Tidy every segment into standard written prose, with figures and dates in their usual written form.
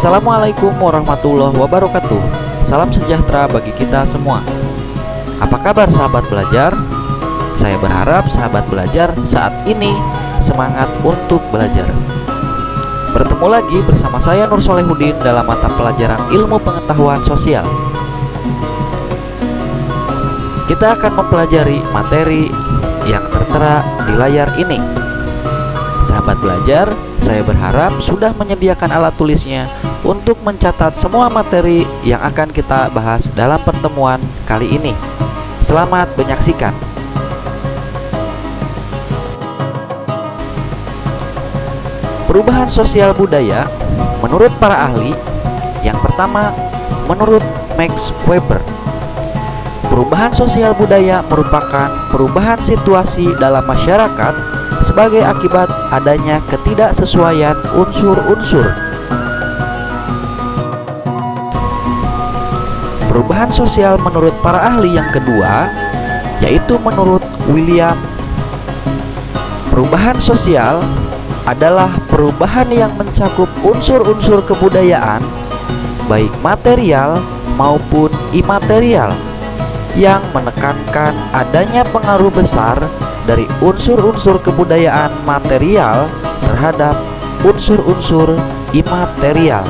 Assalamualaikum warahmatullahi wabarakatuh. Salam sejahtera bagi kita semua. Apa kabar sahabat belajar? Saya berharap sahabat belajar saat ini semangat untuk belajar. Bertemu lagi bersama saya Nur Solehudin dalam mata pelajaran Ilmu Pengetahuan Sosial. Kita akan mempelajari materi yang tertera di layar ini. Sahabat belajar, saya berharap sudah menyediakan alat tulisnya untuk mencatat semua materi yang akan kita bahas dalam pertemuan kali ini. Selamat menyaksikan. Perubahan sosial budaya menurut para ahli. Yang pertama, menurut Max Weber, perubahan sosial budaya merupakan perubahan situasi dalam masyarakat sebagai akibat adanya ketidaksesuaian unsur-unsur. Perubahan sosial menurut para ahli yang kedua, yaitu menurut William, perubahan sosial adalah perubahan yang mencakup unsur-unsur kebudayaan, baik material maupun imaterial, yang menekankan adanya pengaruh besar dari unsur-unsur kebudayaan material terhadap unsur-unsur imaterial.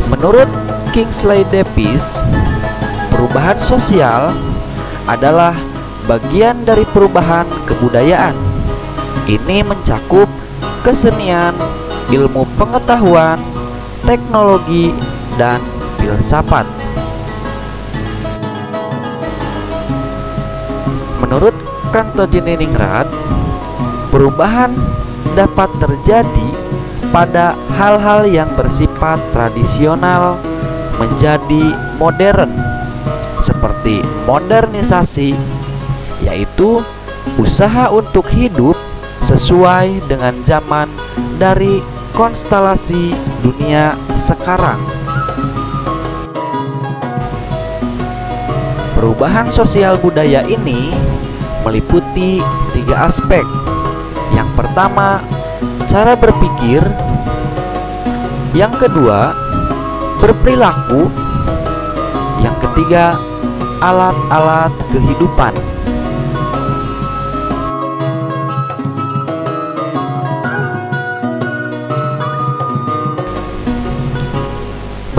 Menurut Kingsley Davis, perubahan sosial adalah bagian dari perubahan kebudayaan. Ini mencakup kesenian, ilmu pengetahuan, teknologi, dan filsafat. Menurut Kantoor-Ningrat, perubahan dapat terjadi pada hal-hal yang bersifat tradisional menjadi modern, seperti modernisasi, yaitu usaha untuk hidup sesuai dengan zaman dari konstelasi dunia sekarang. Perubahan sosial budaya ini meliputi 3 aspek. Yang pertama, cara berpikir. Yang kedua, berperilaku. Yang ketiga, alat-alat kehidupan.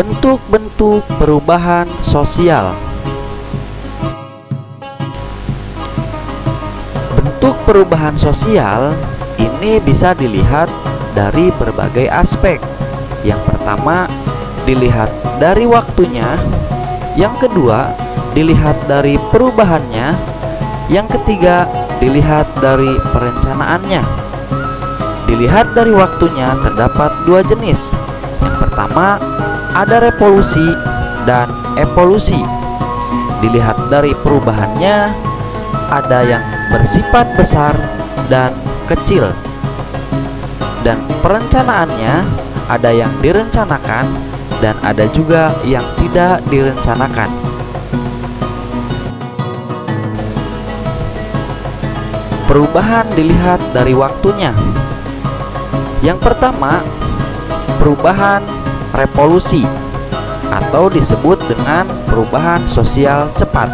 Bentuk-bentuk perubahan sosial. Bentuk perubahan sosial ini bisa dilihat dari berbagai aspek. Yang pertama, dilihat dari waktunya. Yang kedua, dilihat dari perubahannya. Yang ketiga, dilihat dari perencanaannya. Dilihat dari waktunya terdapat 2 jenis. Yang pertama, ada revolusi dan evolusi. Dilihat dari perubahannya, ada yang bersifat besar dan kecil. Dan perencanaannya, ada yang direncanakan dan ada juga yang tidak direncanakan. Perubahan dilihat dari waktunya. Yang pertama, perubahan revolusi atau disebut dengan perubahan sosial cepat.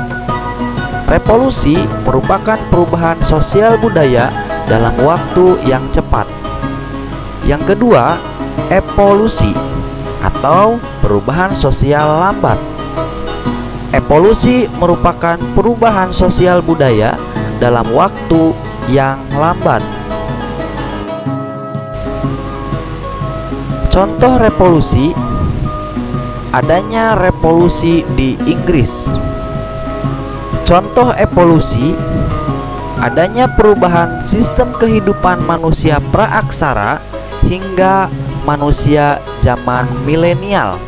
Revolusi merupakan perubahan sosial budaya dalam waktu yang cepat. Yang kedua, evolusi atau perubahan sosial lambat. Evolusi merupakan perubahan sosial budaya dalam waktu yang lambat. Contoh revolusi, adanya revolusi di Inggris. Contoh evolusi, adanya perubahan sistem kehidupan manusia praaksara hingga manusia zaman milenial.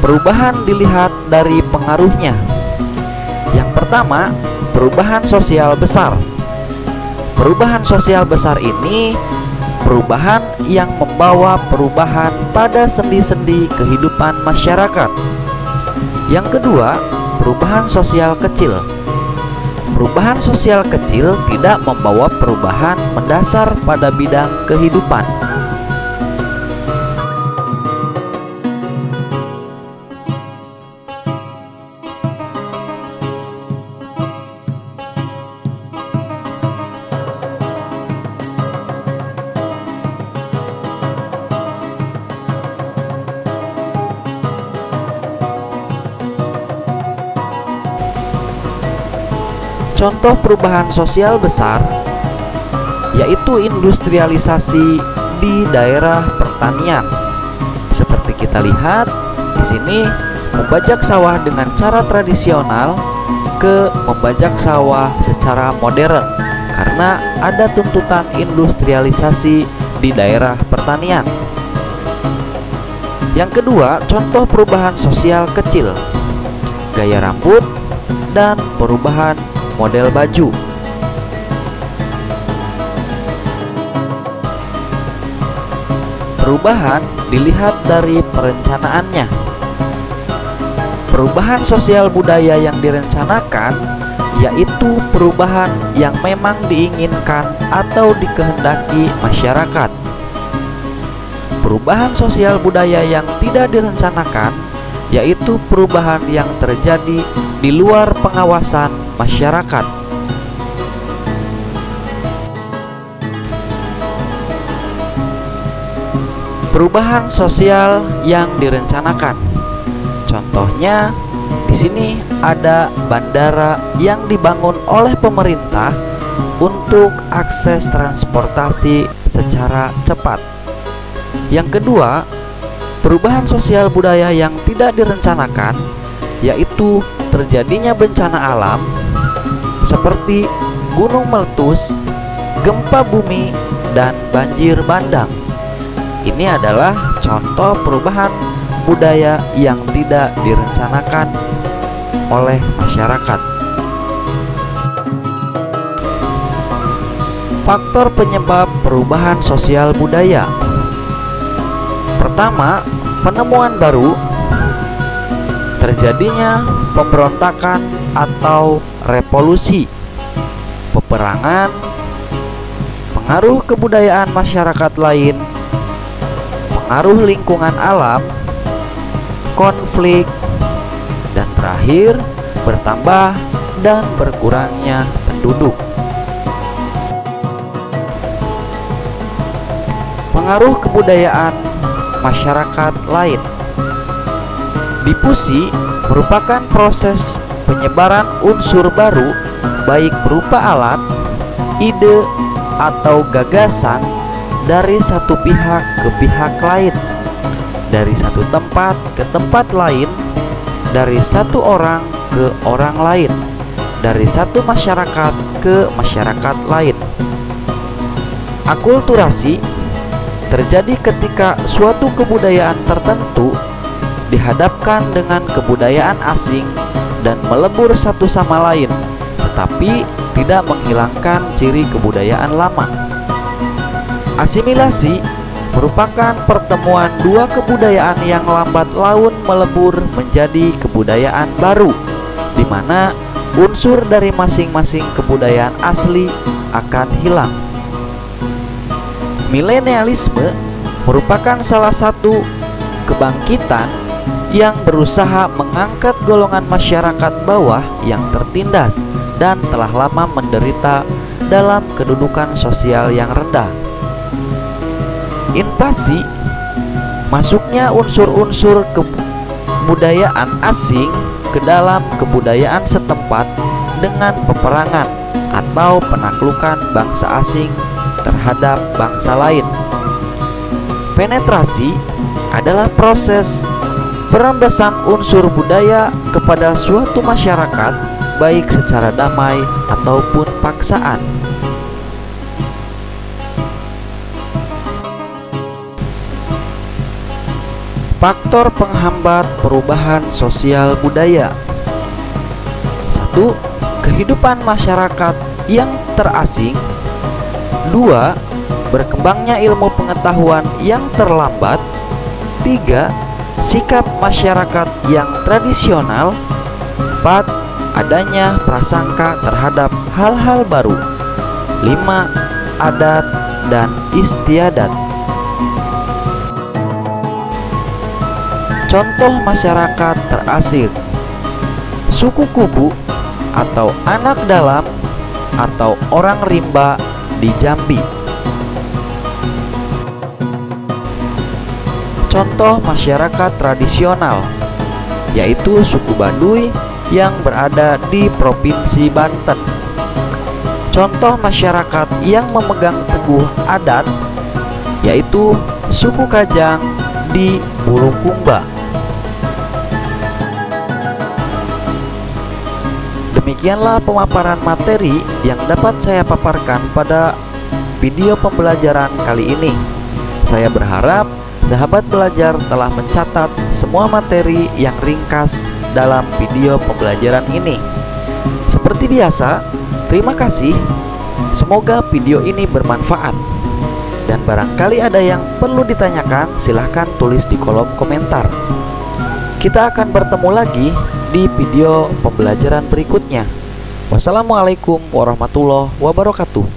Perubahan dilihat dari pengaruhnya. Yang pertama, perubahan sosial besar. Perubahan sosial besar ini perubahan yang membawa perubahan pada sendi-sendi kehidupan masyarakat. Yang kedua, perubahan sosial kecil. Perubahan sosial kecil tidak membawa perubahan mendasar pada bidang kehidupan. Contoh perubahan sosial besar yaitu industrialisasi di daerah pertanian. Seperti kita lihat di sini, membajak sawah dengan cara tradisional ke membajak sawah secara modern karena ada tuntutan industrialisasi di daerah pertanian. Yang kedua, contoh perubahan sosial kecil, gaya rambut dan perubahan model baju. Perubahan dilihat dari perencanaannya. Perubahan sosial budaya yang direncanakan yaitu perubahan yang memang diinginkan atau dikehendaki masyarakat. Perubahan sosial budaya yang tidak direncanakan yaitu perubahan yang terjadi di luar pengawasan masyarakat. Perubahan sosial yang direncanakan. Contohnya, di sini ada bandara yang dibangun oleh pemerintah untuk akses transportasi secara cepat. Yang kedua, perubahan sosial budaya yang tidak direncanakan yaitu terjadinya bencana alam seperti gunung meletus, gempa bumi, dan banjir bandang. Ini adalah contoh perubahan budaya yang tidak direncanakan oleh masyarakat. Faktor penyebab perubahan sosial budaya. Pertama, penemuan baru, terjadinya pemberontakan atau revolusi, peperangan, pengaruh kebudayaan masyarakat lain, pengaruh lingkungan alam, konflik, dan terakhir bertambah dan berkurangnya penduduk. Pengaruh kebudayaan masyarakat lain. Difusi merupakan proses penyebaran unsur baru baik berupa alat, ide, atau gagasan dari satu pihak ke pihak lain, dari satu tempat ke tempat lain, dari satu orang ke orang lain, dari satu masyarakat ke masyarakat lain. Akulturasi terjadi ketika suatu kebudayaan tertentu dihadapkan dengan kebudayaan asing dan melebur satu sama lain, tetapi tidak menghilangkan ciri kebudayaan lama. Asimilasi merupakan pertemuan dua kebudayaan yang lambat laun melebur menjadi kebudayaan baru, di mana unsur dari masing-masing kebudayaan asli akan hilang. Milenialisme merupakan salah satu kebangkitan yang berusaha mengangkat golongan masyarakat bawah yang tertindas dan telah lama menderita dalam kedudukan sosial yang rendah. Invasi, masuknya unsur-unsur kebudayaan asing ke dalam kebudayaan setempat dengan peperangan atau penaklukan bangsa asing terhadap bangsa lain. Penetrasi adalah proses perembesan unsur budaya kepada suatu masyarakat baik secara damai ataupun paksaan. Faktor penghambat perubahan sosial budaya. 1. Kehidupan masyarakat yang terasing. 2. Berkembangnya ilmu pengetahuan yang terlambat. 3. Sikap masyarakat yang tradisional. 4. adanya prasangka terhadap hal-hal baru. 5. Adat dan istiadat. Contoh masyarakat terasing: suku Kubu atau anak dalam atau orang rimba di Jambi. Contoh masyarakat tradisional yaitu suku Baduy yang berada di Provinsi Banten. Contoh masyarakat yang memegang teguh adat yaitu suku Kajang di Bulukumba. Demikianlah pemaparan materi yang dapat saya paparkan pada video pembelajaran kali ini. Saya berharap sahabat belajar telah mencatat semua materi yang ringkas dalam video pembelajaran ini. Seperti biasa, terima kasih. Semoga video ini bermanfaat. Dan barangkali ada yang perlu ditanyakan, silahkan tulis di kolom komentar. Kita akan bertemu lagi di video pembelajaran berikutnya. Wassalamualaikum warahmatullahi wabarakatuh.